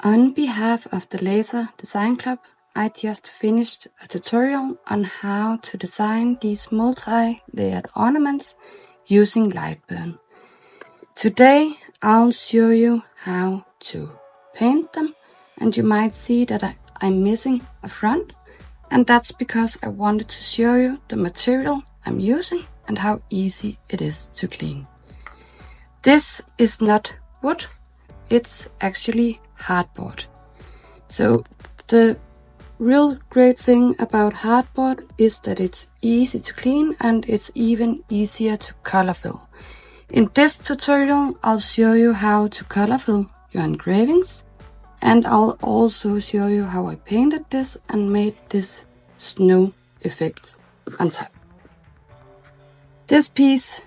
On behalf of the Laser Design Club, I just finished a tutorial on how to design these multi-layered ornaments using Lightburn. Today I'll show you how to paint them, and you might see that I'm missing a front, and that's because I wanted to show you the material I'm using and how easy it is to clean. This is not wood, it's actually hardboard. So the real great thing about hardboard is that it's easy to clean and it's even easier to color fill. In this tutorial I'll show you how to color fill your engravings, and I'll also show you how I painted this and made this snow effect on top. This piece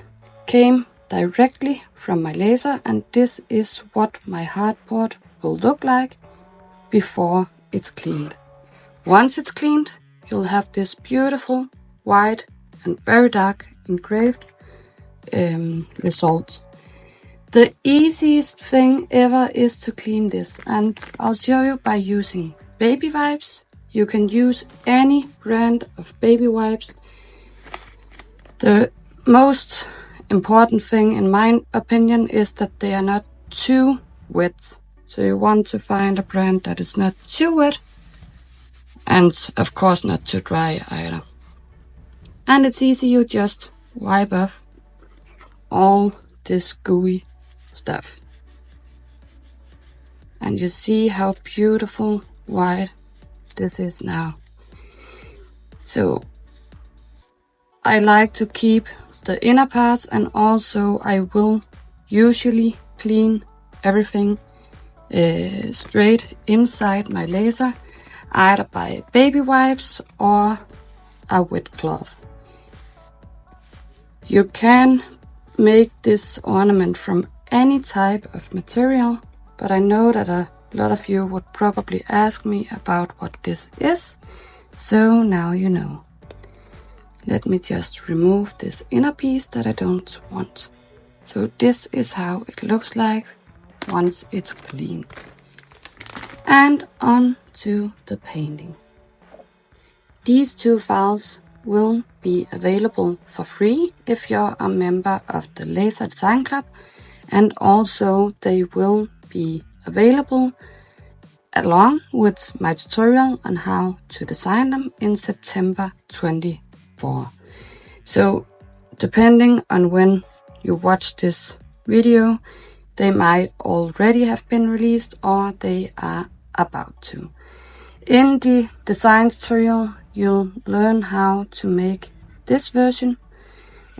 came directly from my laser, and this is what my hardboard will look like before it's cleaned. Once it's cleaned, you'll have this beautiful white and very dark engraved result. The easiest thing ever is to clean this, and I'll show you by using baby wipes. You can use any brand of baby wipes. The most important thing in my opinion is that they are not too wet. So you want to find a brand that is not too wet and of course not too dry either. And it's easy, you just wipe off all this gooey stuff. And you see how beautiful white this is now. So I like to keep the inner parts, and also I will usually clean everything straight inside my laser, either by baby wipes or a wet cloth. You can make this ornament from any type of material, but I know that a lot of you would probably ask me about what this is, so now you know. Let me just remove this inner piece that I don't want. So this is how it looks like once it's clean. And on to the painting. These two files will be available for free if you're a member of the Laser Design Club, and also they will be available along with my tutorial on how to design them in September 2024. So depending on when you watch this video, they might already have been released or they are about to. In the design tutorial you'll learn how to make this version.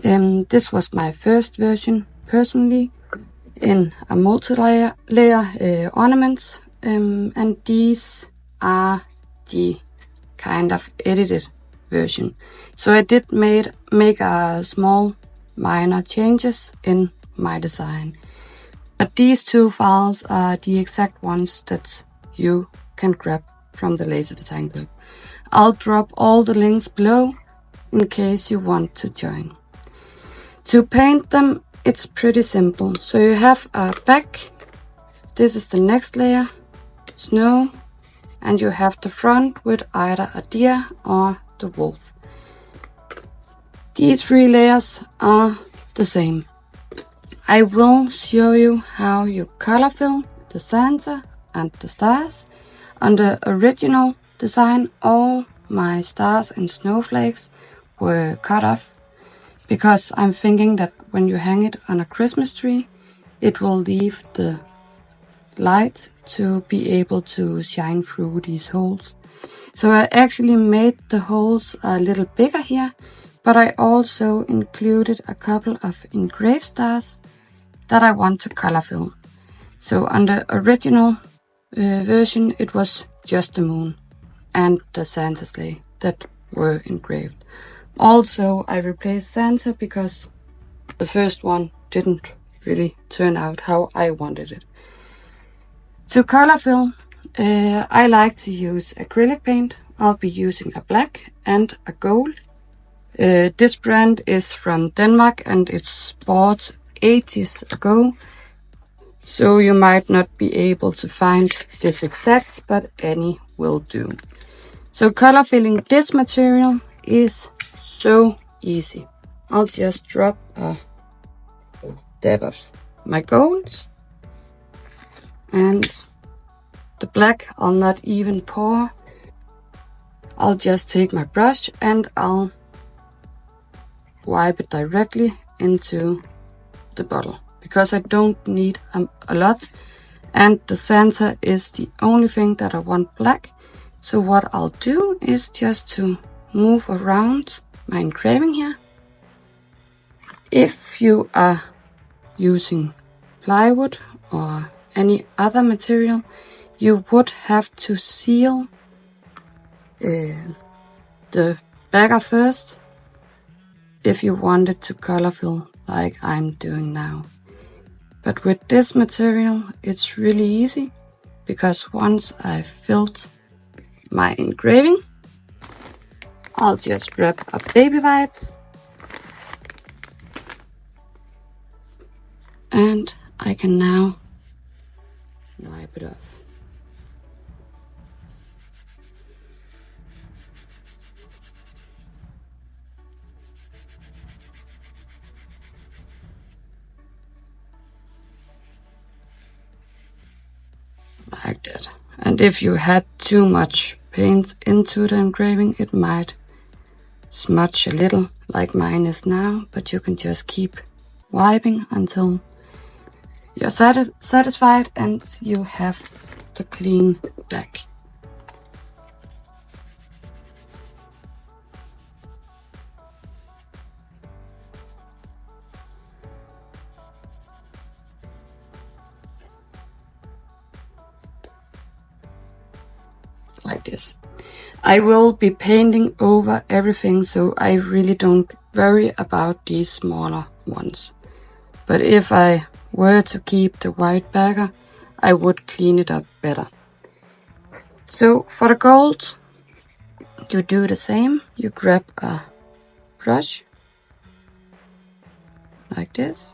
This was my first version personally in a multi-layer ornaments, and these are the kind of edited version. So I did make a small minor changes in my design. But these two files are the exact ones that you can grab from the Laser Design Club. I'll drop all the links below in case you want to join. To paint them, it's pretty simple. So you have a back, this is the next layer, snow, and you have the front with either a deer or the wolf. These three layers are the same. I will show you how you color fill the Santa and the stars. On the original design, all my stars and snowflakes were cut off because I'm thinking that when you hang it on a Christmas tree, it will leave the light to be able to shine through these holes. So I actually made the holes a little bigger here, but I also included a couple of engraved stars that I want to color fill. So on the original version it was just the moon and the Santa sleigh that were engraved. Also I replaced Santa because the first one didn't really turn out how I wanted it. To color fill, I like to use acrylic paint. I'll be using a black and a gold. This brand is from Denmark and it's bought ages ago. So you might not be able to find this exact, but any will do. So color filling this material is so easy. I'll just drop a dab of my golds, and the black I'll not even pour. I'll just take my brush and I'll wipe it directly into the bottle because I don't need a lot, and the center is the only thing that I want black. So what I'll do is just to move around my engraving here. If you are using plywood or any other material, you would have to seal the bagger first if you wanted to color fill like I'm doing now. But with this material it's really easy, because once I've filled my engraving, I'll just grab a baby wipe and I can now wipe it off. Like that. And if you had too much paint into the engraving, it might smudge a little like mine is now, but you can just keep wiping until you're satisfied and you have the clean back. Like this. I will be painting over everything, so I really don't worry about these smaller ones. But if I were to keep the white bagger, I would clean it up better. So for the gold, you do the same. You grab a brush like this,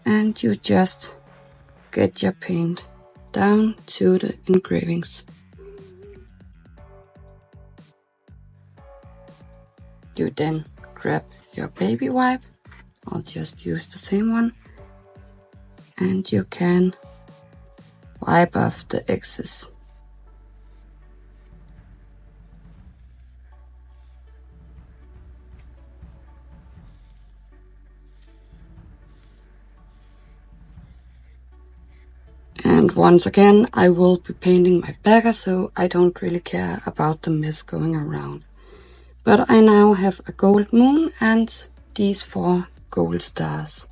and you just get your paint down to the engravings. You then grab your baby wipe. I'll just use the same one, and you can wipe off the excess. And once again, I will be painting my bagger, so I don't really care about the mess going around. But I now have a gold moon and these 4 gold stars.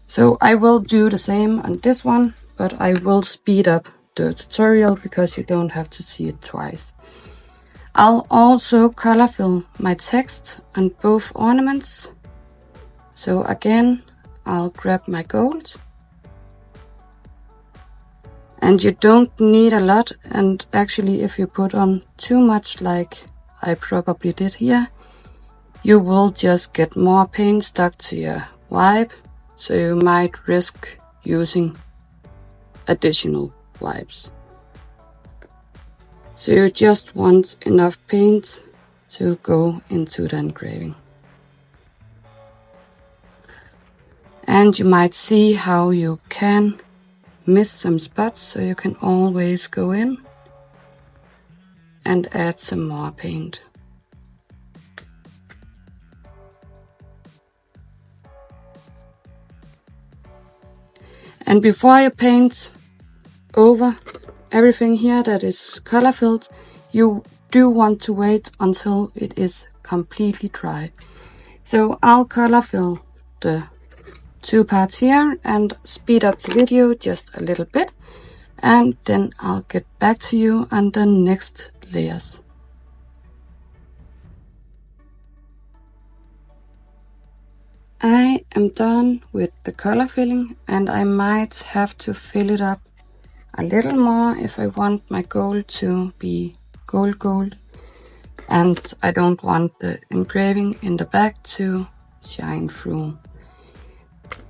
So I will do the same on this one, but I will speed up the tutorial because you don't have to see it twice. I'll also color fill my text on both ornaments. So again, I'll grab my gold. And you don't need a lot, and actually if you put on too much like I probably did here, you will just get more paint stuck to your wipe, so you might risk using additional wipes. So you just want enough paint to go into the engraving. And you might see how you can miss some spots, so you can always go in and add some more paint. And before you paint over everything here that is color filled, you do want to wait until it is completely dry. So I'll color fill the 2 parts here and speed up the video just a little bit, and then I'll get back to you on the next layers. I am done with the color filling, and I might have to fill it up a little more if I want my gold to be gold, and I don't want the engraving in the back to shine through.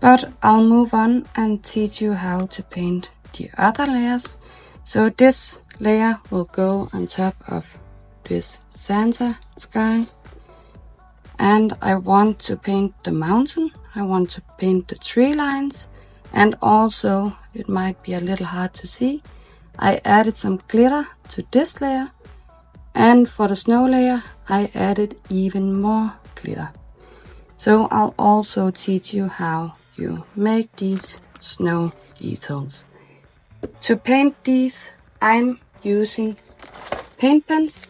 But I'll move on and teach you how to paint the other layers. So this layer will go on top of this Santa sky. And I want to paint the mountain. I want to paint the tree lines. And also, it might be a little hard to see, I added some glitter to this layer. And for the snow layer, I added even more glitter. So I'll also teach you how you make these snow details. To paint these, I'm using paint pens,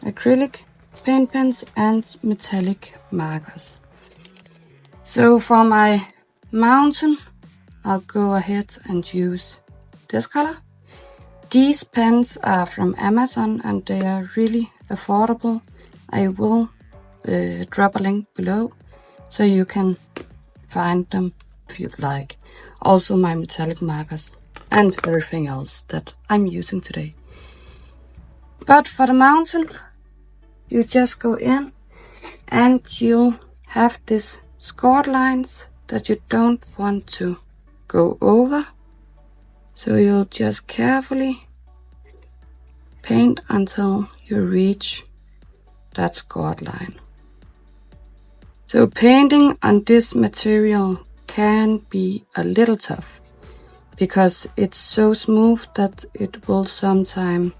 acrylic paint pens and metallic markers. So for my mountain, I'll go ahead and use this color. These pens are from Amazon and they are really affordable. I will drop a link below so you can find them if you'd like. Also my metallic markers and everything else that I'm using today. But for the mountain, you just go in and you'll have these scored lines that you don't want to go over. So you'll just carefully paint until you reach that scored line. So painting on this material can be a little tough because it's so smooth that it will sometimes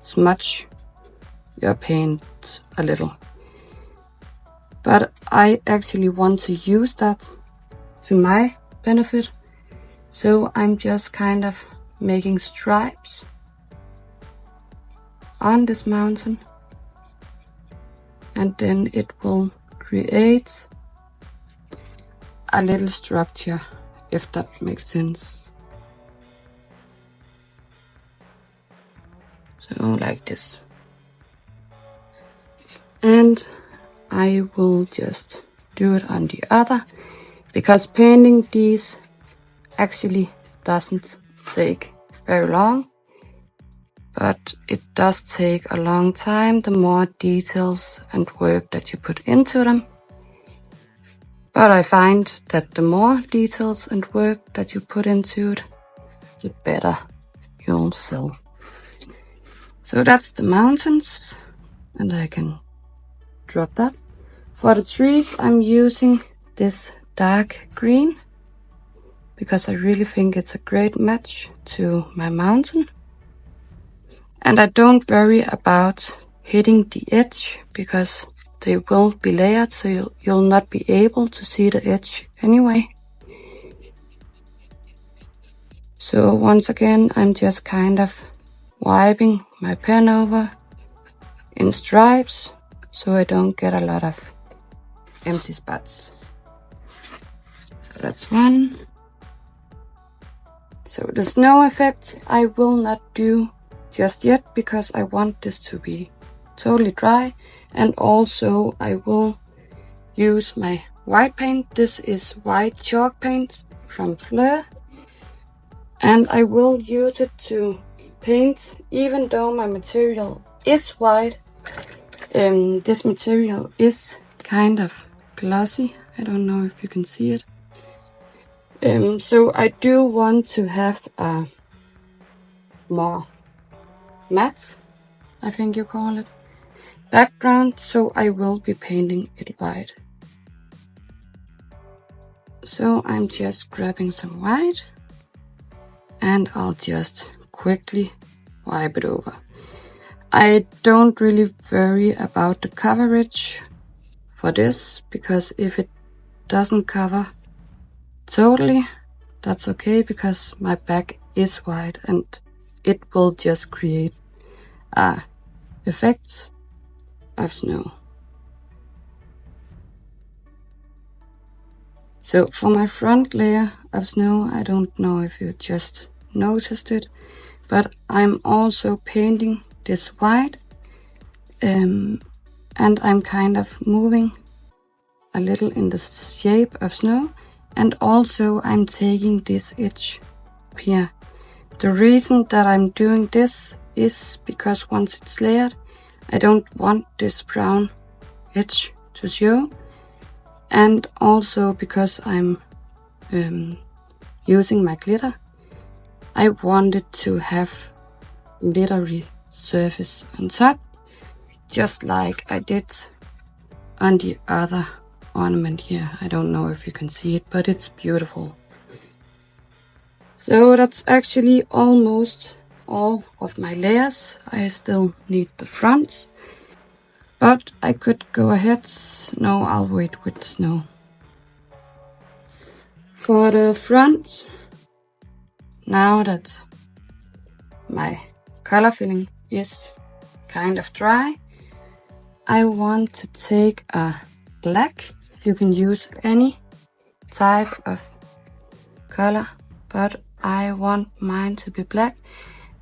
smudge your paint a little. But I actually want to use that to my benefit. So I'm just kind of making stripes on this mountain. And then it will create a little structure, if that makes sense. So like this. And I will just do it on the other, because painting these actually doesn't take very long. But it does take a long time, the more details and work that you put into them. But I find that the more details and work that you put into it, the better you'll sell. So that's the mountains, and I can drop that. For the trees, I'm using this dark green, because I really think it's a great match to my mountain. And I don't worry about hitting the edge, because they will be layered, so you'll not be able to see the edge anyway. So once again, I'm just kind of wiping my pen over in stripes, so I don't get a lot of empty spots. So that's one. So the snow effect I will not do just yet, because I want this to be totally dry. And also I will use my white paint. This is white chalk paint from Fleur. And I will use it to paint, even though my material is white. This material is kind of glossy. I don't know if you can see it. So I do want to have a more matte, I think you call it, background, so I will be painting it white. So I'm just grabbing some white and I'll just quickly wipe it over. I don't really worry about the coverage for this, because if it doesn't cover totally, that's okay, because my back is white and it will just create effects of snow. So for my front layer of snow, I don't know if you just noticed it, but I'm also painting this white, and I'm kind of moving a little in the shape of snow, and also I'm taking this edge up here. The reason that I'm doing this is because once it's layered, I don't want this brown edge to show. And also because I'm using my glitter, I wanted to have glittery surface on top, just like I did on the other ornament here. I don't know if you can see it, but it's beautiful. So that's actually almost all of my layers. I still need the fronts, but I could go ahead. No, I'll wait with the snow. For the front, now that my color filling is kind of dry, I want to take a black. You can use any type of color, but I want mine to be black,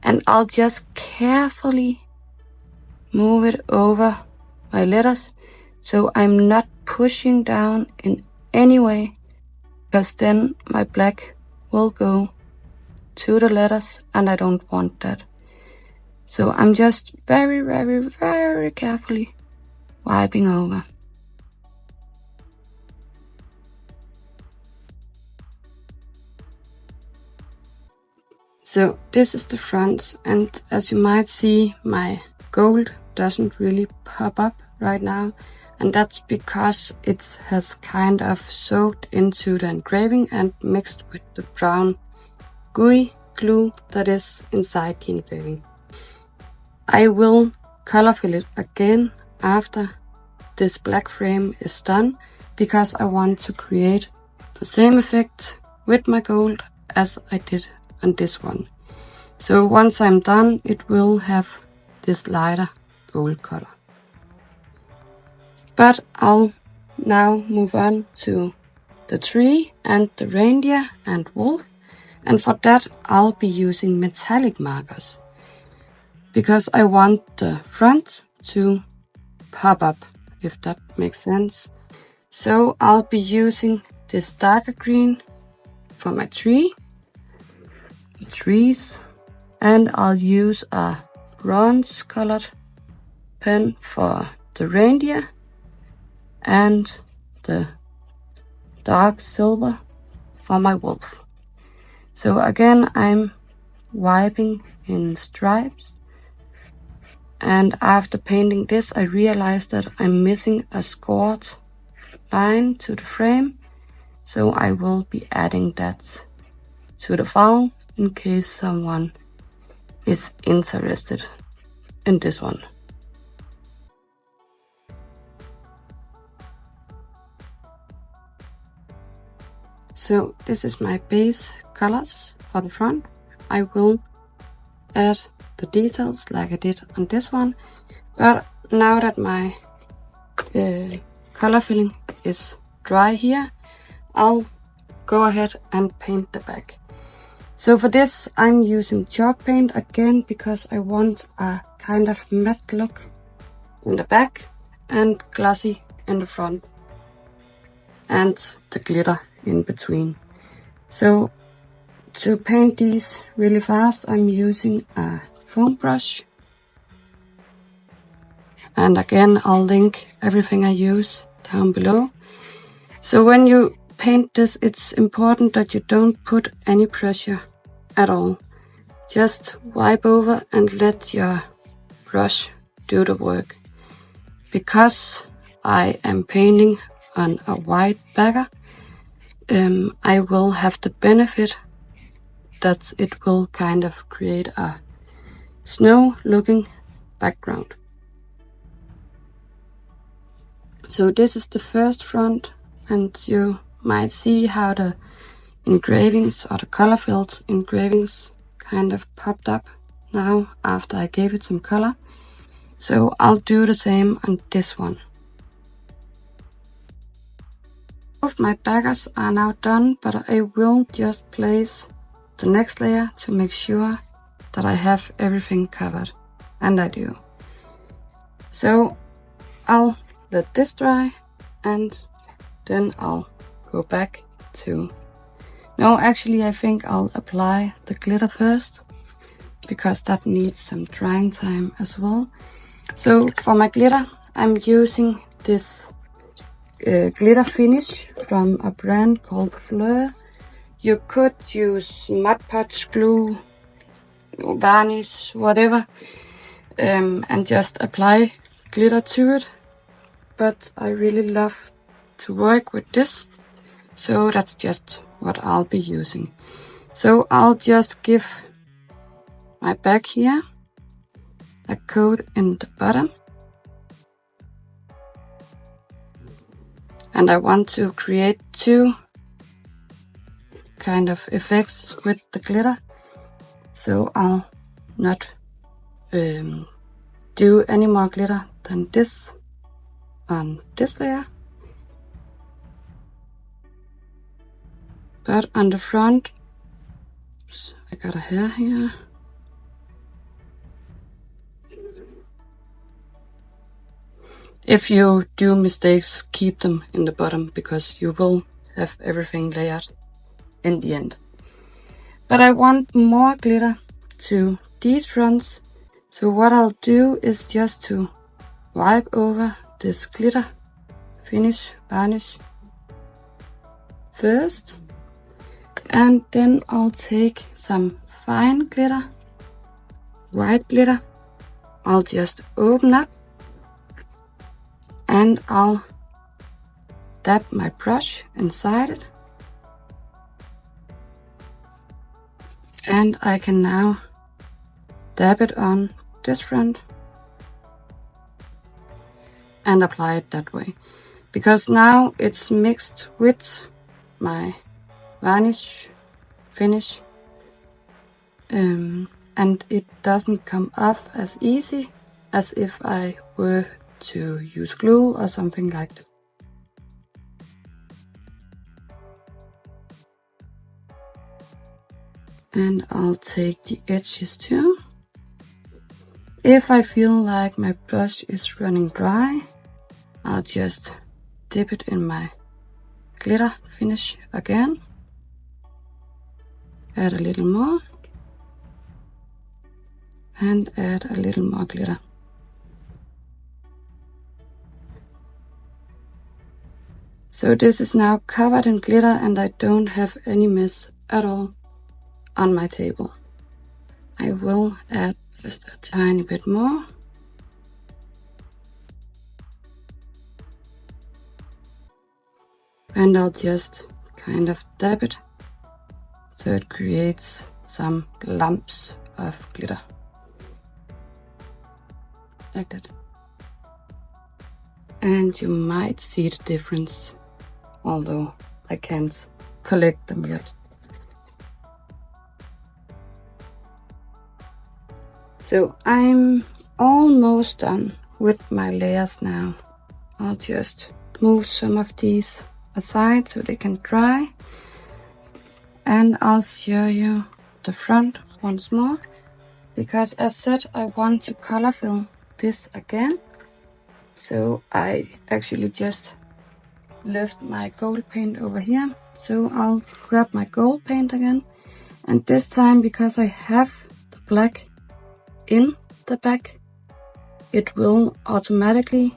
and I'll just carefully move it over my letters so I'm not pushing down in any way, because then my black will go to the letters and I don't want that. So I'm just very, very, very carefully wiping over. So this is the front, and as you might see, my gold doesn't really pop up right now, and that's because it has kind of soaked into the engraving and mixed with the brown gooey glue that is inside the engraving. I will color fill it again after this black frame is done, because I want to create the same effect with my gold as I did on this one. So once I'm done, it will have this lighter gold color. But I'll now move on to the tree and the reindeer and wolf, and for that I'll be using metallic markers, because I want the front to pop up, if that makes sense. So I'll be using this darker green for my trees, and I'll use a bronze colored pen for the reindeer and the dark silver for my wolf. So again, I'm wiping in stripes, and after painting this I realized that I'm missing a scored line to the frame, so I will be adding that to the file in case someone is interested in this one. So this is my base colors for the front. I will add the details like I did on this one, but now that my color filling is dry here, I'll go ahead and paint the back. So for this I'm using chalk paint again, because I want a kind of matte look in the back and glossy in the front, and the glitter in between. So to paint these really fast, I'm using a foam brush, and again I'll link everything I use down below. So when you paint this, it's important that you don't put any pressure at all. Just wipe over and let your brush do the work. Because I am painting on a white backer, I will have the benefit that it will kind of create a snow looking background. So this is the first front, and you might see how the engravings or the color filled engravings kind of popped up now after I gave it some color. So I'll do the same on this one. Both my backers are now done, but I will just place the next layer to make sure that I have everything covered, and I do. So I'll let this dry, and then I'll go back to... No, actually I think I'll apply the glitter first, because that needs some drying time as well. So for my glitter, I'm using this glitter finish from a brand called Fleur. You could use Mod Podge glue, varnish, whatever, and just apply glitter to it. But I really love to work with this, so that's just what I'll be using. So I'll just give my bag here a coat in the bottom. And I want to create two kind of effects with the glitter. So I'll not do any more glitter than this on this layer. But on the front, oops, I got a hair here. If you do mistakes, keep them in the bottom because you will have everything layered in the end. But I want more glitter to these fronts. So what I'll do is just to wipe over this glitter finish varnish first. And then I'll take some fine glitter, white glitter. I'll just open up and I'll dab my brush inside it. And I can now dab it on this front and apply it that way. Because now it's mixed with my varnish finish and it doesn't come off as easy as if I were to use glue or something like that. And I'll take the edges too. If I feel like my brush is running dry, I'll just dip it in my glitter finish again. Add a little more. And add a little more glitter. So this is now covered in glitter and I don't have any mess at all on my table. I will add just a tiny bit more. And I'll just kind of dab it so it creates some lumps of glitter. Like that. And you might see the difference, although I can't collect them yet. So I'm almost done with my layers now. I'll just move some of these aside so they can dry. And I'll show you the front once more. Because as said, I want to color fill this again. So I actually just left my gold paint over here. So I'll grab my gold paint again. And this time, because I have the black in the back, it will automatically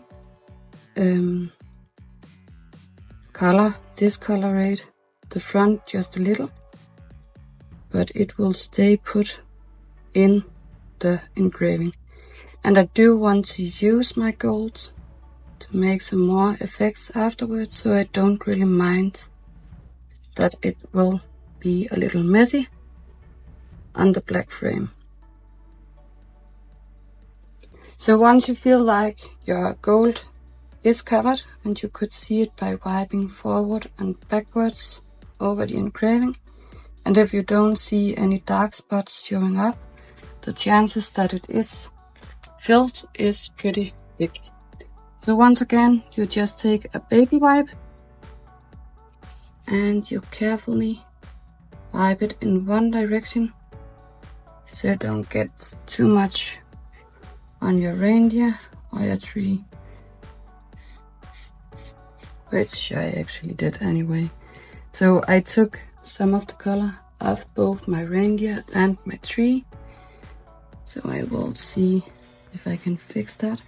discolorate the front just a little, but it will stay put in the engraving. And I do want to use my gold to make some more effects afterwards, so I don't really mind that it will be a little messy on the black frame. So once you feel like your gold is covered, and you could see it by wiping forward and backwards over the engraving, and if you don't see any dark spots showing up, the chances that it is filled is pretty big. So once again, you just take a baby wipe and you carefully wipe it in one direction so you don't get too much on your reindeer or your tree, which I actually did anyway. So I took some of the color of both my reindeer and my tree, so I will see if I can fix that.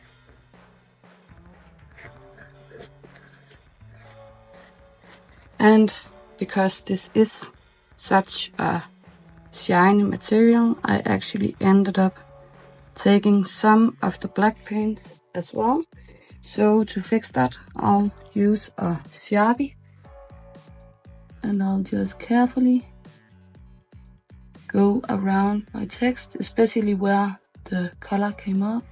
And because this is such a shiny material, I actually ended up taking some of the black paints as well. So to fix that, I'll use a Sharpie and I'll just carefully go around my text, especially where the color came off.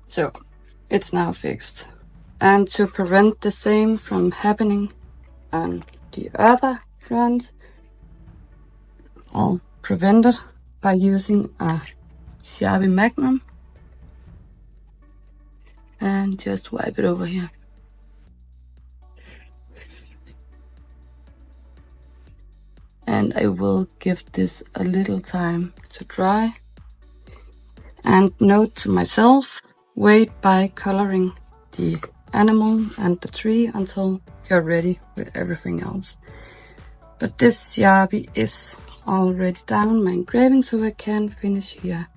So it's now fixed. And to prevent the same from happening on the other front, I'll prevent it by using a Sharpie Magnum and just wipe it over here. And I will give this a little time to dry. And note to myself, wait by coloring the animal and the tree until you're ready with everything else. But this Sharpie is already down my engraving, so I can finish here.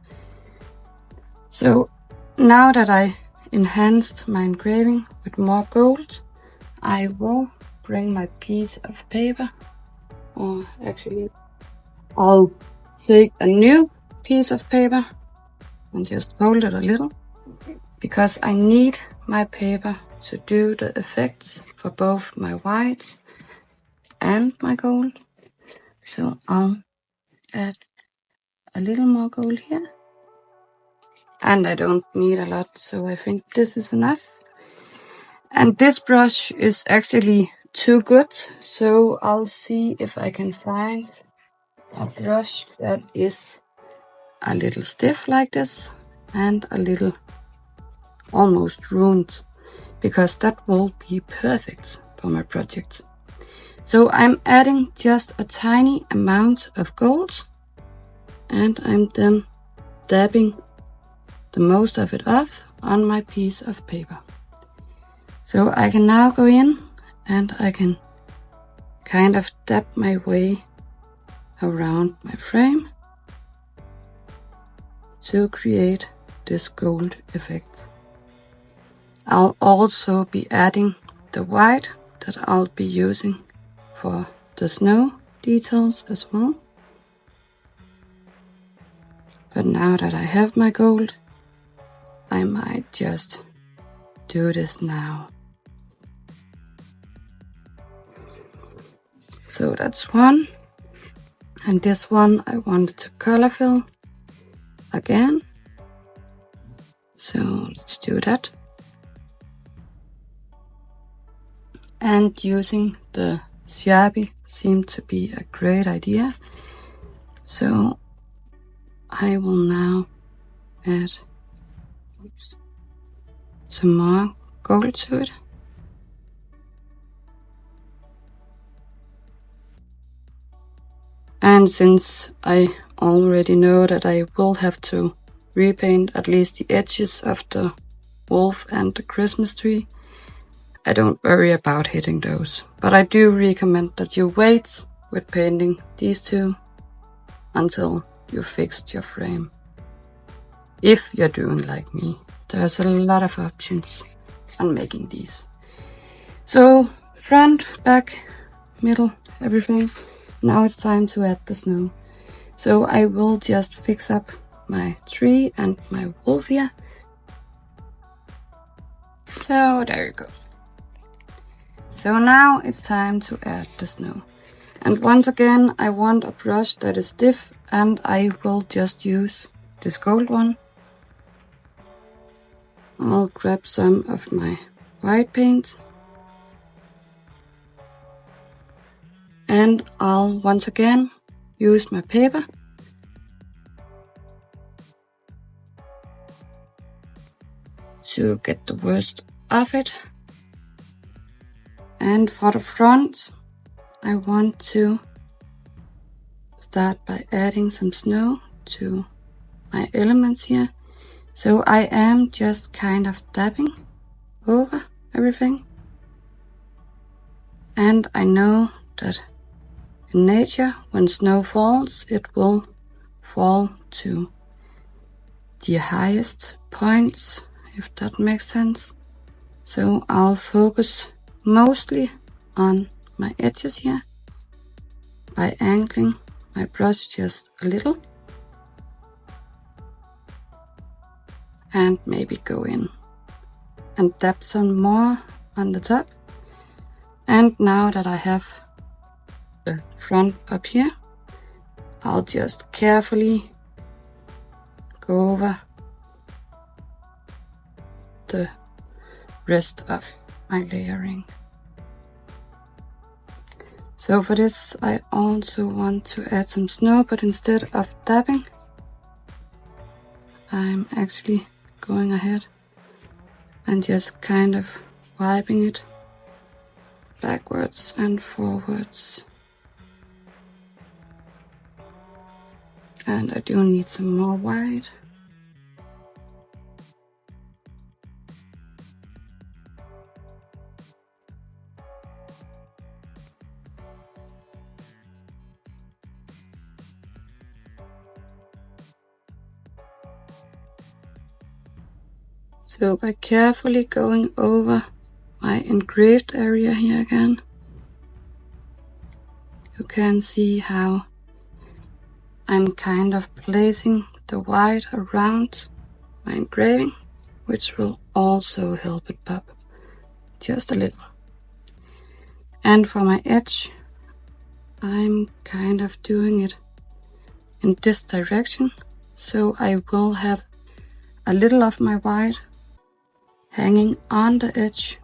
So now that I enhanced my engraving with more gold, I will bring my piece of paper, or actually I'll take a new piece of paper and just hold it a little, because I need my paper to do the effects for both my whites and my gold. So I'll add a little more gold here. And I don't need a lot, so I think this is enough. And this brush is actually too good, so I'll see if I can find a brush that is a little stiff like this and a little almost ruined, because that will be perfect for my project. So I'm adding just a tiny amount of gold, and I'm then dabbing the most of it off on my piece of paper. So I can now go in and I can kind of dab my way around my frame to create this gold effect. I'll also be adding the white that I'll be using for the snow details as well. But now that I have my gold, I might just do this now. So that's one. And this one I wanted to color fill again. So let's do that. And using the Sharpie seemed to be a great idea. So I will now add some more gold to it. And since I already know that I will have to repaint at least the edges of the wolf and the Christmas tree, I don't worry about hitting those. But I do recommend that you wait with painting these two until you fixed your frame. If you're doing like me, there's a lot of options on making these. So front, back, middle, everything. Now it's time to add the snow. So I will just fix up my tree and my wolf here. So there you go. So now it's time to add the snow. And once again, I want a brush that is stiff, and I will just use this gold one. I'll grab some of my white paint. And I'll once again use my paper to get the worst of it. And for the front, I want to start by adding some snow to my elements here. So I am just kind of dabbing over everything. And I know that in nature, when snow falls, it will fall to the highest points, if that makes sense. So I'll focus mostly on my edges here by angling my brush just a little and maybe go in and dab some more on the top. And now that I have the front up here, I'll just carefully go over the rest of my layering. So for this I also want to add some snow, but instead of dabbing, I'm actually going ahead and just kind of wiping it backwards and forwards. And I do need some more white. So by carefully going over my engraved area here again, you can see how I'm kind of placing the white around my engraving, which will also help it pop just a little. And for my edge, I'm kind of doing it in this direction, so I will have a little of my white hanging on the edge,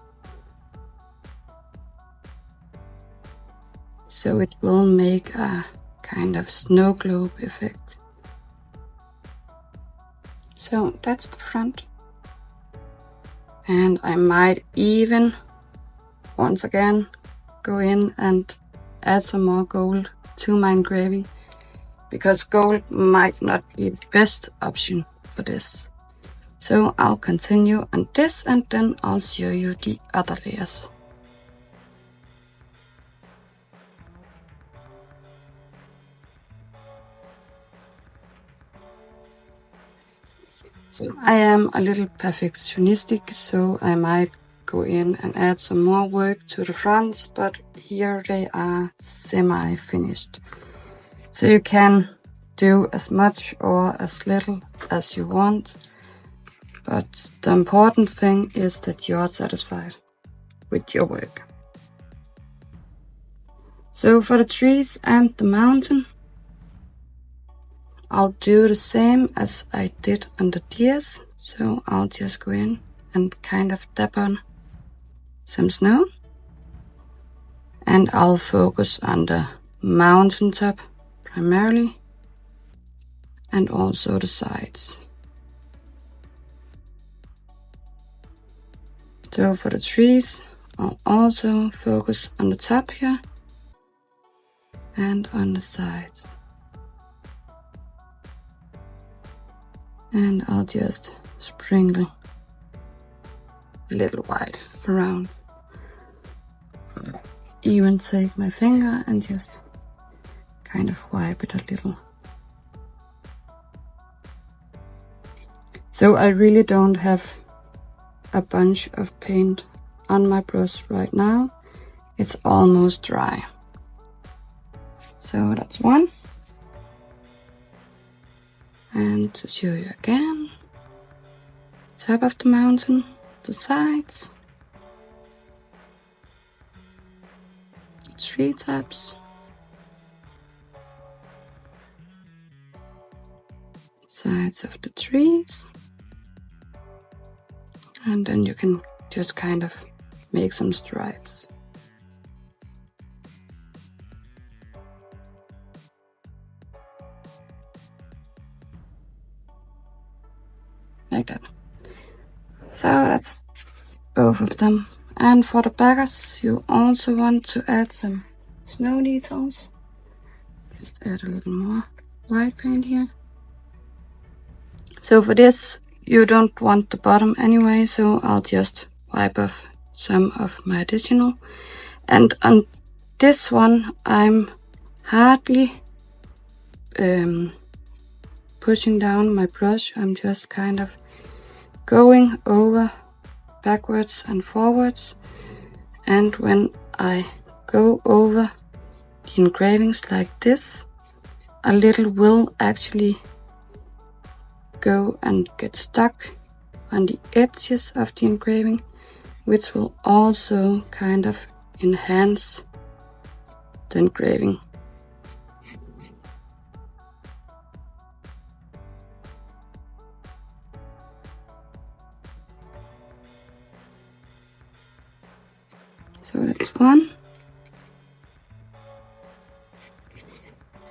so it will make a kind of snow globe effect. So that's the front. And I might even once again go in and add some more gold to my engraving, because gold might not be the best option for this. So I'll continue on this and then I'll show you the other layers. So I am a little perfectionistic, so I might go in and add some more work to the fronts, but here they are semi-finished. So you can do as much or as little as you want, but the important thing is that you're satisfied with your work. So for the trees and the mountain, I'll do the same as I did on the deers. So I'll just go in and kind of dab on some snow. And I'll focus on the mountaintop primarily, and also the sides. So for the trees, I'll also focus on the top here and on the sides. And I'll just sprinkle a little white around. Even take my finger and just kind of wipe it a little. So I really don't have a bunch of paint on my brush right now. It's almost dry. So that's one. And to show you again, top of the mountain, the sides, tree tops, sides of the trees, and then you can just kind of make some stripes. Like that. So that's both of them. And for the backers, you also want to add some snow details. Just add a little more white paint here. So for this, you don't want the bottom anyway, so I'll just wipe off some of my additional. And on this one, I'm hardly pushing down my brush. I'm just kind of going over backwards and forwards And when I go over the engravings like this, a little will actually go and get stuck on the edges of the engraving, which will also kind of enhance the engraving. So that's one.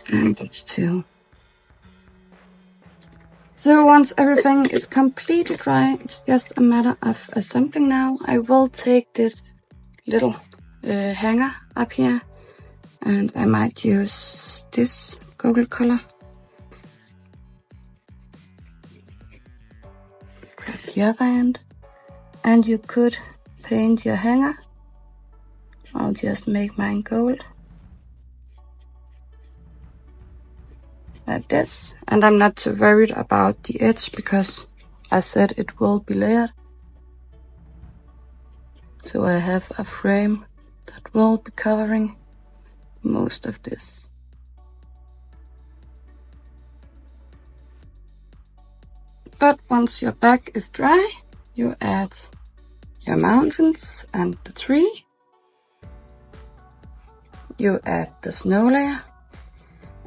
And that's two. So once everything is completely dry, it's just a matter of assembling now. I will take this little hanger up here, and I might use this gold color. Grab the other end, and you could paint your hanger. I'll just make mine gold. Like this. And I'm not too worried about the edge because I said it will be layered. So I have a frame that will be covering most of this. But once your back is dry, you add your mountains and the tree. You add the snow layer,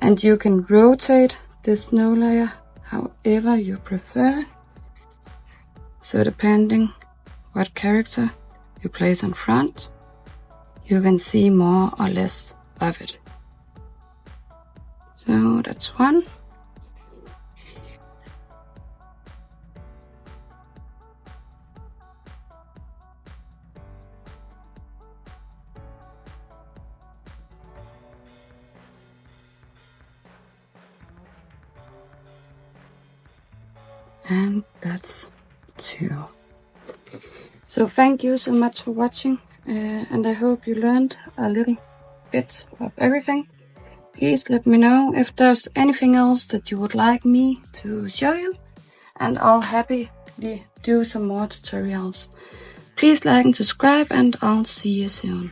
and you can rotate this snow layer however you prefer. So depending what character you place in front, you can see more or less of it. So that's one. And that's two. So thank you so much for watching, and I hope you learned a little bit of everything. Please let me know if there's anything else that you would like me to show you, and I'll happily do some more tutorials. Please like and subscribe, and I'll see you soon.